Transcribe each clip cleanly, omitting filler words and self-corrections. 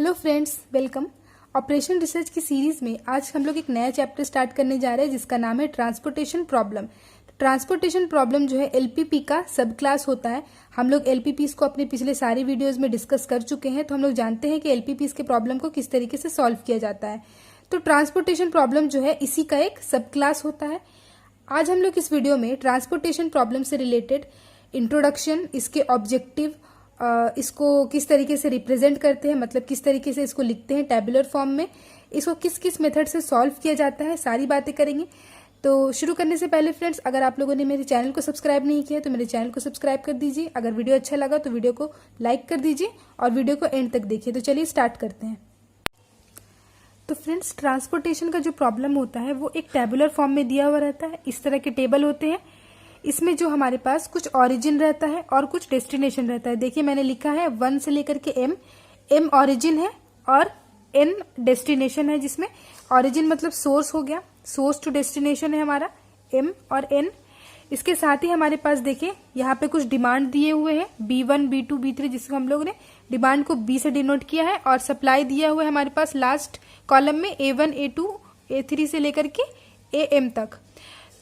Hello friends, welcome. Operation research की series में आज हम लोग एक नया चैप्टर स्टार्ट करने जा रहे हैं जिसका नाम है ट्रांसपोर्टेशन प्रॉब्लम। ट्रांसपोर्टेशन प्रॉब्लम जो है एलपीपी का सब क्लास होता है। हम लोग एलपीपीज को अपने पिछले सारे वीडियोस में डिस्कस कर चुके हैं, तो हम लोग जानते हैं कि एलपीपीज के प्रॉब्लम को किस तरीके से सॉल्व किया जाता है। तो ट्रांसपोर्टेशन प्रॉब्लम जो है इसी का एक सब क्लास होता है। आज हम लोग इस वीडियो में ट्रांसपोर्टेशन प्रॉब्लम से रिलेटेड इंट्रोडक्शन, इसके ऑब्जेक्टिव, इसको किस तरीके से रिप्रेजेंट करते हैं, मतलब किस तरीके से इसको लिखते हैं टेबुलर फॉर्म में, इसको किस किस मेथड से सॉल्व किया जाता है, सारी बातें करेंगे। तो शुरू करने से पहले फ्रेंड्स, अगर आप लोगों ने मेरे चैनल को सब्सक्राइब नहीं किया तो मेरे चैनल को सब्सक्राइब कर दीजिए। अगर वीडियो अच्छा लगा तो वीडियो को लाइक कर दीजिए और वीडियो को एंड तक देखिए। तो चलिए स्टार्ट करते हैं। तो फ्रेंड्स, ट्रांसपोर्टेशन का जो प्रॉब्लम होता है वो एक टेबुलर फॉर्म में दिया हुआ रहता है। इस तरह के टेबल होते हैं। इसमें जो हमारे पास कुछ ओरिजिन रहता है और कुछ डेस्टिनेशन रहता है। देखिए मैंने लिखा है 1 से लेकर के एम ओरिजिन है और एन डेस्टिनेशन है, जिसमें ओरिजिन मतलब सोर्स हो गया, सोर्स टू डेस्टिनेशन है हमारा एम और एन। इसके साथ ही हमारे पास देखिए यहाँ पे कुछ डिमांड दिए हुए हैं B1, B2, B3, जिसको हम लोग ने डिमांड को B से डिनोट किया है, और सप्लाई दिया हुआ है हमारे पास लास्ट कॉलम में A1, A2, A3 से लेकर के AM तक।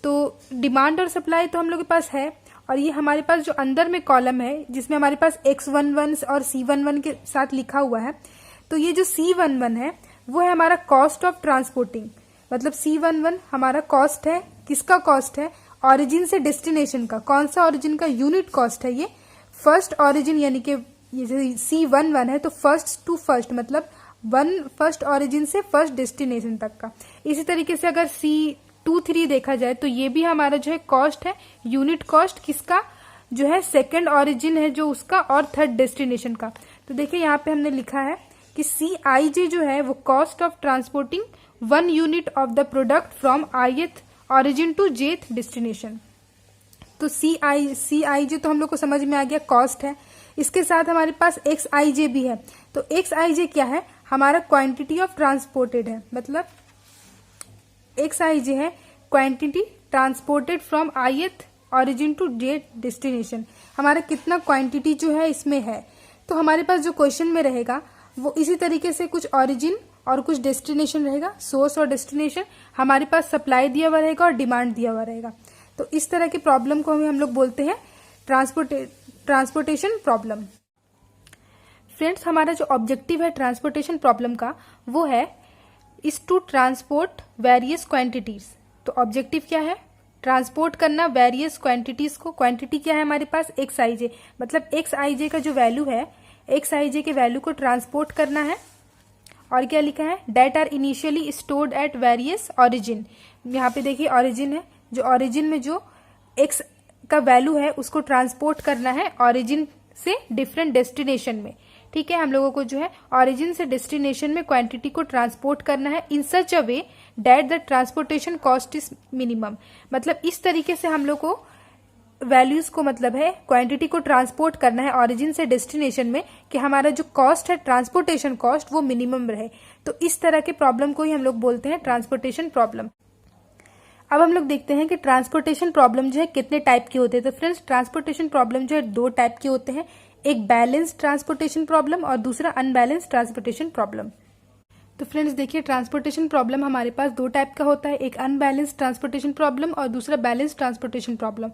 तो डिमांड और सप्लाई तो हम लोग के पास है, और ये हमारे पास जो अंदर में कॉलम है जिसमें हमारे पास X11 और C11 के साथ लिखा हुआ है, तो ये जो C11 है वो है हमारा कॉस्ट ऑफ ट्रांसपोर्टिंग। मतलब C11 हमारा कॉस्ट है। किसका कॉस्ट है? ओरिजिन से डेस्टिनेशन का। कौन सा ओरिजिन का? यूनिट कॉस्ट है ये। फर्स्ट ओरिजिन यानी कि ये जो C11 है तो फर्स्ट टू फर्स्ट, मतलब फर्स्ट ओरिजिन से फर्स्ट डेस्टिनेशन तक का। इसी तरीके से अगर C23 देखा जाए तो ये भी हमारा जो है कॉस्ट है, यूनिट कॉस्ट किसका? जो है सेकंड ओरिजिन है जो उसका, और थर्ड डेस्टिनेशन का। तो देखिए यहाँ पे हमने लिखा है कि CIJ जो है वो cost of transporting 1 unit of the product from ith origin to jth destination. तो CIJ तो हम लोग को समझ में आ गया, कॉस्ट है। इसके साथ हमारे पास XIJ भी है। तो XIJ क्या है? हमारा क्वांटिटी ऑफ ट्रांसपोर्टेड है। मतलब XIJ है quantity transported from ith origin to jth destination. हमारा कितना क्वांटिटी जो है इसमें है। तो हमारे पास जो क्वेश्चन में रहेगा वो इसी तरीके से कुछ ओरिजिन और कुछ डेस्टिनेशन रहेगा, सोर्स और डेस्टिनेशन। हमारे पास सप्लाई दिया हुआ रहेगा और डिमांड दिया हुआ रहेगा। तो इस तरह की प्रॉब्लम को हम लोग बोलते हैं ट्रांसपोर्टेशन प्रॉब्लम। फ्रेंड्स, हमारा जो ऑब्जेक्टिव है ट्रांसपोर्टेशन प्रॉब्लम का वो है is to transport various quantities. तो ऑब्जेक्टिव क्या है? ट्रांसपोर्ट करना वेरियस क्वांटिटीज को। क्वांटिटी क्या है हमारे पास? XIJ। मतलब XIJ का जो वैल्यू है, XIJ के वैल्यू को ट्रांसपोर्ट करना है। और क्या लिखा है? That are initially stored at various origin. यहाँ पे देखिए ओरिजिन है, जो ओरिजिन में जो X का वैल्यू है उसको ट्रांसपोर्ट करना है ओरिजिन से डिफरेंट डेस्टिनेशन में। ठीक है, हम लोगों को जो है ओरिजिन से डेस्टिनेशन में क्वांटिटी को ट्रांसपोर्ट करना है in such a way that the transportation cost is minimum. मतलब इस तरीके से हम लोग को वैल्यूज को, मतलब है क्वांटिटी को ट्रांसपोर्ट करना है ओरिजिन से डेस्टिनेशन में कि हमारा जो कॉस्ट है ट्रांसपोर्टेशन कॉस्ट वो मिनिमम रहे। तो इस तरह के प्रॉब्लम को ही हम लोग बोलते हैं ट्रांसपोर्टेशन प्रॉब्लम। अब हम लोग देखते हैं कि ट्रांसपोर्टेशन प्रॉब्लम जो है कितने टाइप के होते हैं। तो फ्रेंड्स, ट्रांसपोर्टेशन प्रॉब्लम जो है 2 टाइप के होते हैं, एक बैलेंस ट्रांसपोर्टेशन प्रॉब्लम और दूसरा अनबैलेंस ट्रांसपोर्टेशन प्रॉब्लम। तो फ्रेंड्स देखिए, ट्रांसपोर्टेशन प्रॉब्लम हमारे पास 2 टाइप का होता है, एक अनबैलेंस ट्रांसपोर्टेशन प्रॉब्लम और दूसरा balance transportation problem.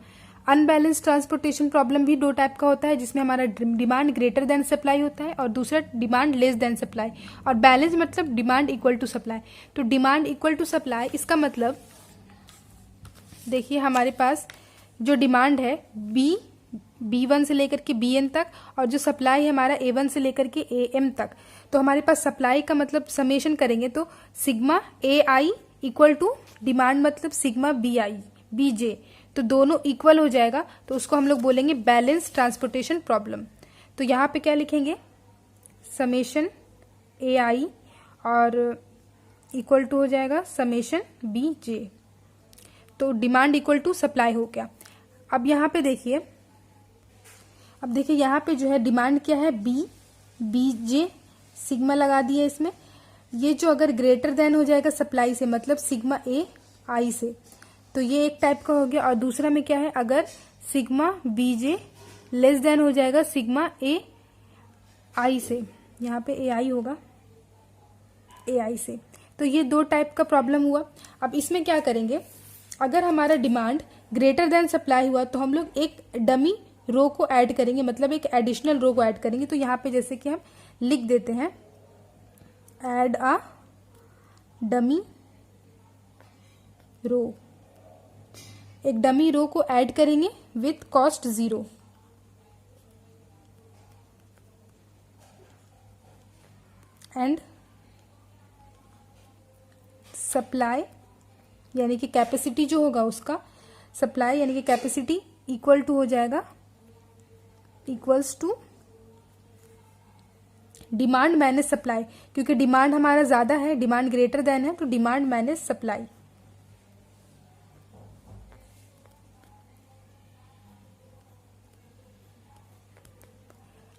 Unbalance transportation problem भी 2 टाइप का होता है, जिसमें हमारा डिमांड ग्रेटर देन सप्लाई होता है और दूसरा डिमांड लेस देन सप्लाई। और बैलेंस मतलब डिमांड इक्वल टू सप्लाई। तो डिमांड इक्वल टू सप्लाई, इसका मतलब देखिए हमारे पास जो डिमांड है B1 से लेकर के BN तक, और जो सप्लाई है हमारा A1 से लेकर के AM तक। तो हमारे पास सप्लाई का मतलब समेशन करेंगे तो sigma AI equal to demand मतलब सिग्मा BJ। तो दोनों इक्वल हो जाएगा, तो उसको हम लोग बोलेंगे बैलेंस ट्रांसपोर्टेशन प्रॉब्लम। तो यहाँ पे क्या लिखेंगे? समेशन AI और इक्वल टू हो जाएगा समेशन BJ। तो डिमांड इक्वल टू सप्लाई हो गया। अब यहाँ पे देखिए, यहाँ पे जो है डिमांड क्या है? BJ, सिग्मा लगा दिया इसमें। ये जो अगर ग्रेटर देन हो जाएगा सप्लाई से, मतलब सिग्मा AI से, तो ये एक टाइप का हो गया। और दूसरा में क्या है? अगर सिग्मा BJ लेस देन हो जाएगा सिग्मा AI से, यहाँ पे AI होगा। AI से। तो ये दो टाइप का प्रॉब्लम हुआ। अब इसमें क्या करेंगे, अगर हमारा डिमांड ग्रेटर देन सप्लाई हुआ तो हम लोग एक डमी रो को ऐड करेंगे, मतलब एक एडिशनल रो को ऐड करेंगे। तो यहाँ पे जैसे कि हम लिख देते हैं ऐड अ डमी रो, एक डमी रो को ऐड करेंगे विथ कॉस्ट 0 एंड सप्लाई यानी कि कैपेसिटी जो होगा उसका, सप्लाई यानी कि कैपेसिटी इक्वल टू हो जाएगा, equals to demand minus supply, क्योंकि डिमांड हमारा ज़्यादा है, डिमांड ग्रेटर देन है, तो डिमांड माइनस सप्लाई।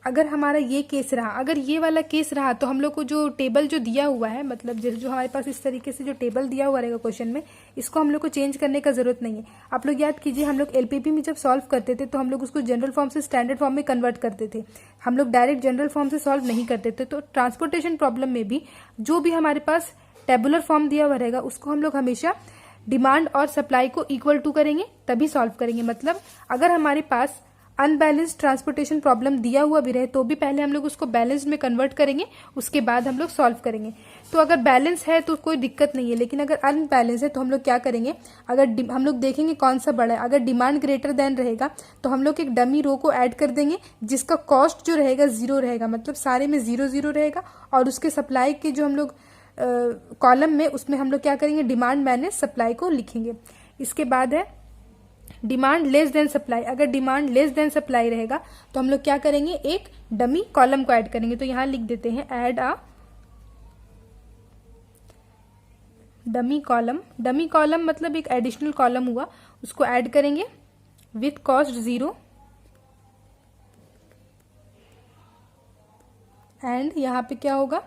अगर हमारा ये केस रहा, अगर ये वाला केस रहा तो हम लोग को जो टेबल जो दिया हुआ है, मतलब जो हमारे पास इस तरीके से जो टेबल दिया हुआ रहेगा क्वेश्चन में, इसको हम लोग को चेंज करने का जरूरत नहीं है। आप लोग याद कीजिए, हम लोग एलपीपी में जब सॉल्व करते थे तो हम लोग उसको जनरल फॉर्म से स्टैंडर्ड फॉर्म में कन्वर्ट करते थे, हम लोग डायरेक्ट जनरल फॉर्म से सॉल्व नहीं करते थे। तो ट्रांसपोर्टेशन प्रॉब्लम में भी जो भी हमारे पास टेबुलर फॉर्म दिया हुआ रहेगा उसको हम लोग हमेशा डिमांड और सप्लाई को इक्वल टू करेंगे तभी सॉल्व करेंगे। मतलब अगर हमारे पास अनबैलेंस्ड ट्रांसपोर्टेशन प्रॉब्लम दिया हुआ भी रहे तो भी पहले हम लोग उसको बैलेंस में कन्वर्ट करेंगे, उसके बाद हम लोग सॉल्व करेंगे। तो अगर बैलेंस है तो कोई दिक्कत नहीं है, लेकिन अगर अनबैलेंस है तो हम लोग क्या करेंगे, अगर हम लोग देखेंगे कौन सा बड़ा है। अगर डिमांड ग्रेटर देन रहेगा तो हम लोग एक डमी रो को ऐड कर देंगे जिसका कॉस्ट जो रहेगा 0 रहेगा, मतलब सारे में 0 0 रहेगा। और उसके सप्लाई के जो हम लोग कॉलम में, उसमें हम लोग क्या करेंगे, डिमांड माइनस सप्लाई को लिखेंगे। इसके बाद है डिमांड लेस देन सप्लाई। अगर डिमांड लेस देन सप्लाई रहेगा तो हम लोग क्या करेंगे, एक डमी कॉलम को ऐड करेंगे। तो यहां लिख देते हैं add a dummy column. Dummy column मतलब एक एडिशनल कॉलम हुआ, उसको ऐड करेंगे विथ कॉस्ट 0 एंड यहां पे क्या होगा,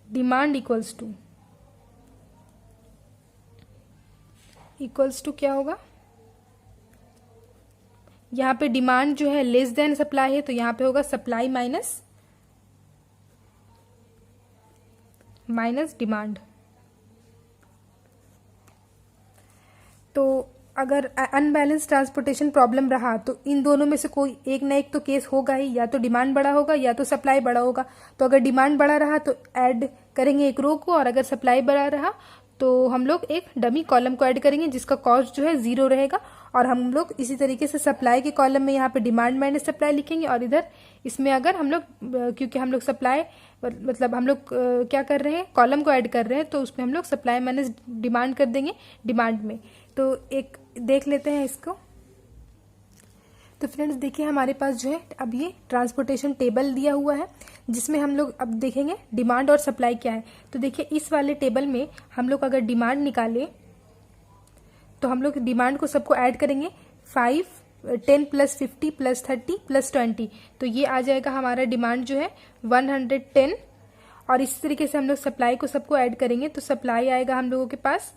डिमांड इक्वल्स टू क्या होगा, यहाँ पे डिमांड जो है लेस देन सप्लाई है तो यहाँ पे होगा सप्लाई माइनस डिमांड। तो अगर अनबैलेंस ट्रांसपोर्टेशन प्रॉब्लम रहा तो इन दोनों में से कोई एक ना एक तो केस होगा ही, या तो डिमांड बड़ा होगा या तो सप्लाई बड़ा होगा। तो अगर डिमांड बड़ा रहा तो ऐड करेंगे एक रो को, और अगर सप्लाई बड़ा रहा तो हम लोग एक डमी कॉलम को ऐड करेंगे जिसका कॉस्ट जो है 0 रहेगा। और हम लोग इसी तरीके से सप्लाई के कॉलम में यहाँ पे डिमांड माइनस सप्लाई लिखेंगे, और इधर इसमें अगर हम लोग, क्योंकि हम लोग सप्लाई मतलब हम लोग क्या कर रहे हैं, कॉलम को ऐड कर रहे हैं, तो उसमें हम लोग सप्लाई माइनस डिमांड कर देंगे डिमांड में। तो एक देख लेते हैं इसको। तो फ्रेंड्स देखिए, हमारे पास जो है अब ये ट्रांसपोर्टेशन टेबल दिया हुआ है जिसमें हम लोग अब देखेंगे डिमांड और सप्लाई क्या है। तो देखिए इस वाले टेबल में हम लोग अगर डिमांड निकालें तो हम लोग डिमांड को सबको ऐड करेंगे 5, 10 + 50 + 30 + 20, तो ये आ जाएगा हमारा डिमांड जो है 110। और इस तरीके से हम लोग सप्लाई को सबको ऐड करेंगे तो सप्लाई आएगा हम लोगों के पास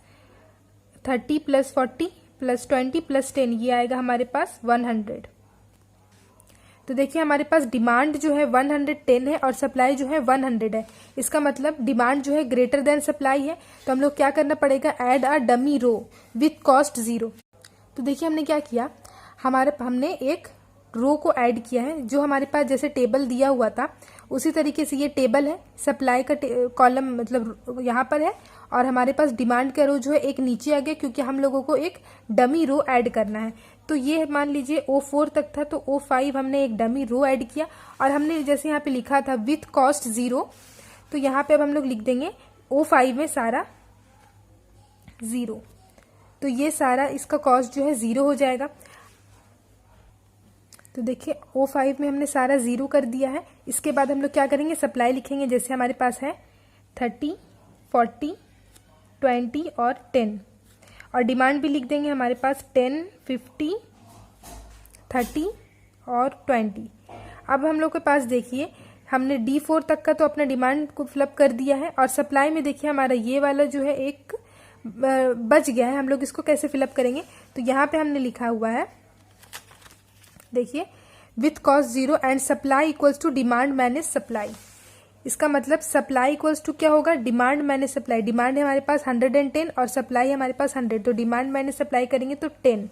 30 + 40 + 20 + 10, ये आएगा हमारे पास 100। तो देखिए हमारे पास डिमांड जो है 110 है और सप्लाई जो है 100 है। इसका मतलब डिमांड जो है ग्रेटर देन सप्लाई है, तो हम लोग क्या करना पड़ेगा, add a dummy row with cost 0। तो देखिए हमने क्या किया, हमने एक रो को ऐड किया है जो हमारे पास जैसे टेबल दिया हुआ था उसी तरीके से ये टेबल है, सप्लाई का कॉलम मतलब यहाँ पर है, और हमारे पास डिमांड का रो जो है एक नीचे आ गया क्योंकि हम लोगों को एक डमी रो ऐड करना है। तो ये मान लीजिए O4 तक था, तो O5 हमने एक डमी रो ऐड किया, और हमने जैसे यहाँ पे लिखा था विथ कॉस्ट 0, तो यहाँ पे अब हम लोग लिख देंगे O5 में सारा 0, तो ये सारा इसका कॉस्ट जो है 0 हो जाएगा। तो देखिए O5 में हमने सारा 0 कर दिया है। इसके बाद हम लोग क्या करेंगे, सप्लाई लिखेंगे जैसे हमारे पास है 30, 40, 20 और 10, और डिमांड भी लिख देंगे हमारे पास 10, 50, 30 और 20। अब हम लोग के पास देखिए हमने D4 तक का तो अपना डिमांड को फिलअप कर दिया है, और सप्लाई में देखिए हमारा ये वाला जो है एक बच गया है, हम लोग इसको कैसे फिलअप करेंगे। तो यहाँ पे हमने लिखा हुआ है देखिए with cost 0 and supply equals to demand minus supply. इसका मतलब सप्लाई इक्वल्स टू क्या होगा, डिमांड माइनस सप्लाई। डिमांड है हमारे पास 110 और सप्लाई है हमारे पास 100, तो डिमांड माइनस सप्लाई करेंगे तो 10,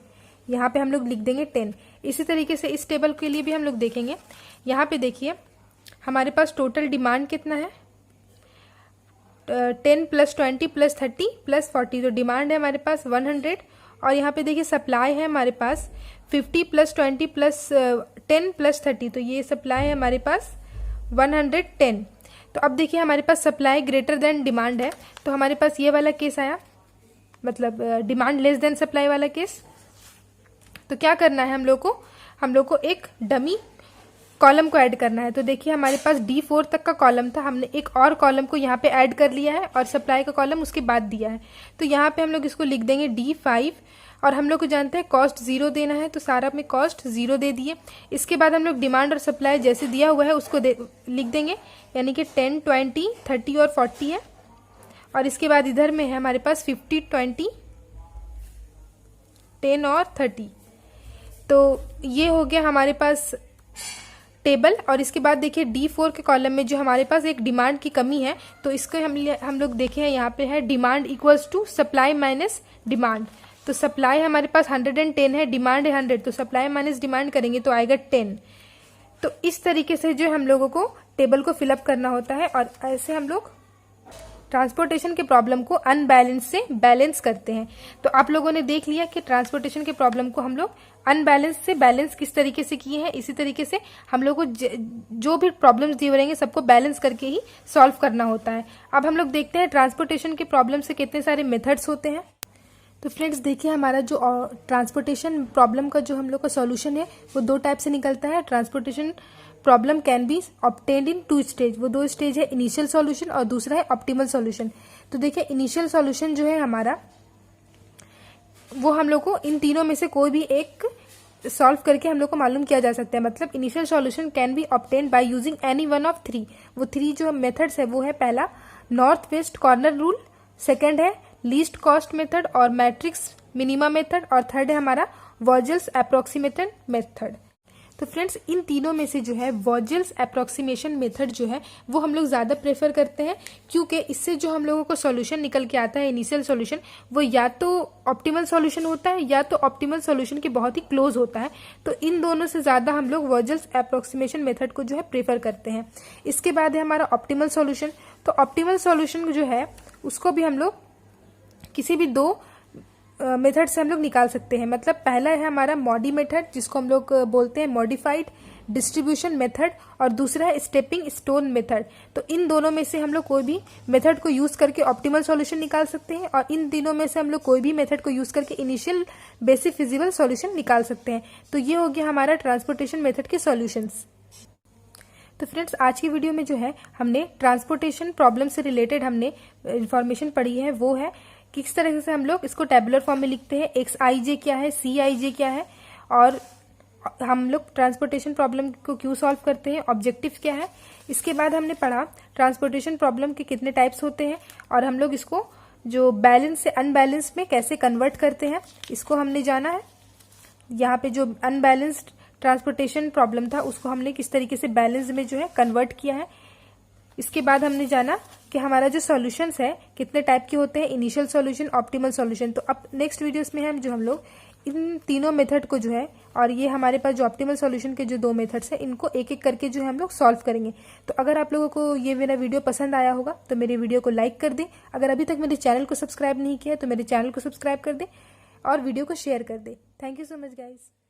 यहाँ पे हम लोग लिख देंगे 10। इसी तरीके से इस टेबल के लिए भी हम लोग देखेंगे। यहाँ पे देखिए हमारे पास टोटल डिमांड कितना है, 10 + 20 + 30 + 40, तो डिमांड है हमारे पास 100। और यहाँ पे देखिए सप्लाई है हमारे पास 50 + 20 + 10 + 30, तो ये सप्लाई है हमारे पास 110। तो अब देखिए हमारे पास सप्लाई ग्रेटर देन डिमांड है, तो हमारे पास ये वाला केस आया, मतलब डिमांड लेस देन सप्लाई वाला केस। तो क्या करना है हम लोग को एक डमी कॉलम को ऐड करना है। तो देखिए हमारे पास D4 तक का कॉलम था, हमने एक और कॉलम को यहाँ पे ऐड कर लिया है और सप्लाई का कॉलम उसके बाद दिया है। तो यहाँ पे हम लोग इसको लिख देंगे D5, और हम लोग को जानते हैं कॉस्ट 0 देना है, तो सारा में कॉस्ट 0 दे दिए। इसके बाद हम लोग डिमांड और सप्लाई जैसे दिया हुआ है उसको लिख देंगे, यानी कि 10, 20, 30 और 40 है। और इसके बाद इधर में है हमारे पास 50, 20, 10 और 30। तो ये हो गया हमारे पास टेबल। और इसके बाद देखिए D4 के कॉलम में जो हमारे पास एक डिमांड की कमी है, तो इसको हम लोग देखे हैं, यहाँ पे है demand equals to supply minus demand. तो सप्लाई हमारे पास 110 है, डिमांड है 100, तो सप्लाई माइनस डिमांड करेंगे तो आएगा 10। तो इस तरीके से जो हम लोगों को टेबल को फिलअप करना होता है, और ऐसे हम लोग ट्रांसपोर्टेशन के प्रॉब्लम को अनबैलेंस से बैलेंस करते हैं। तो आप लोगों ने देख लिया कि ट्रांसपोर्टेशन के प्रॉब्लम को हम लोग अनबैलेंस से बैलेंस किस तरीके से किए हैं। इसी तरीके से हम लोग को जो भी प्रॉब्लम्स दिए रहेंगे सबको बैलेंस करके ही सॉल्व करना होता है। अब हम लोग देखते हैं ट्रांसपोर्टेशन के प्रॉब्लम से कितने सारे मेथड्स होते हैं। तो फ्रेंड्स देखिए हमारा जो ट्रांसपोर्टेशन प्रॉब्लम का जो हम लोग का सॉल्यूशन है वो 2 टाइप से निकलता है। Transportation problem can be obtained in 2 stage. वो 2 स्टेज है, इनिशियल सॉल्यूशन और दूसरा है ऑप्टिमल सॉल्यूशन। तो देखिए इनिशियल सॉल्यूशन जो है हमारा, वो हम लोग को इन तीनों में से कोई भी एक सॉल्व करके हम लोग को मालूम किया जा सकता है। मतलब initial solution can be obtained by using any one of 3। वो 3 जो मेथड्स है वो है, पहला north west corner rule, second है लीस्ट कॉस्ट मेथड और मैट्रिक्स मिनिमा मेथड, और थर्ड है हमारा वॉजल्स अप्रोक्सीमेशन मेथड। तो फ्रेंड्स इन तीनों में से जो है वॉजल्स अप्रोक्सीमेशन मेथड जो है वो हम लोग ज़्यादा प्रेफर करते हैं, क्योंकि इससे जो हम लोगों को सॉल्यूशन निकल के आता है इनिशियल सॉल्यूशन, वो या तो ऑप्टिमल सॉल्यूशन होता है या तो ऑप्टिमल सॉल्यूशन के बहुत ही क्लोज होता है। तो इन दोनों से ज़्यादा हम लोग वॉजल्स अप्रोक्सीमेशन मेथड को जो है प्रेफर करते हैं। इसके बाद है हमारा ऑप्टिमल सॉल्यूशन। तो ऑप्टिमल सॉल्यूशन जो है उसको भी हम लोग किसी भी 2 मेथड से हम लोग निकाल सकते हैं। मतलब पहला है हमारा मॉडी मेथड, जिसको हम लोग बोलते हैं मॉडिफाइड डिस्ट्रीब्यूशन मेथड, और दूसरा है स्टेपिंग स्टोन मेथड। तो इन दोनों में से हम लोग कोई भी मेथड को यूज करके ऑप्टिमल सॉल्यूशन निकाल सकते हैं, और इन तीनों में से हम लोग कोई भी मेथड को यूज करके इनिशियल बेसिक फिजिबल सॉल्यूशन निकाल सकते हैं। तो ये हो गया हमारा ट्रांसपोर्टेशन मेथड के सॉल्यूशंस। तो फ्रेंड्स आज की वीडियो में जो है हमने ट्रांसपोर्टेशन प्रॉब्लम से रिलेटेड हमने इंफॉर्मेशन पढ़ी है, वो है किस तरह से हम लोग इसको टेबुलर फॉर्म में लिखते हैं, XIJ क्या है, CIJ क्या है, और हम लोग ट्रांसपोर्टेशन प्रॉब्लम को क्यों सॉल्व करते हैं, ऑब्जेक्टिव क्या है। इसके बाद हमने पढ़ा ट्रांसपोर्टेशन प्रॉब्लम के कितने टाइप्स होते हैं, और हम लोग इसको जो बैलेंस से अनबैलेंस में कैसे कन्वर्ट करते हैं, इसको हमने जाना है। यहाँ पे जो अनबैलेंस्ड ट्रांसपोर्टेशन प्रॉब्लम था उसको हमने किस तरीके से बैलेंस में जो है कन्वर्ट किया है। इसके बाद हमने जाना कि हमारा जो सॉल्यूशंस है कितने टाइप के होते हैं, इनिशियल सॉल्यूशन, ऑप्टिमल सॉल्यूशन। तो अब नेक्स्ट वीडियोस में हम लोग इन तीनों मेथड को जो है, और ये हमारे पास जो ऑप्टिमल सॉल्यूशन के जो 2 मेथड्स हैं, इनको एक एक करके जो है हम लोग सॉल्व करेंगे। तो अगर आप लोगों को ये मेरा वीडियो पसंद आया होगा तो मेरे वीडियो को लाइक कर दें। अगर अभी तक मेरे चैनल को सब्सक्राइब नहीं किया है तो मेरे चैनल को सब्सक्राइब कर दें और वीडियो को शेयर कर दें। Thank you so much guys.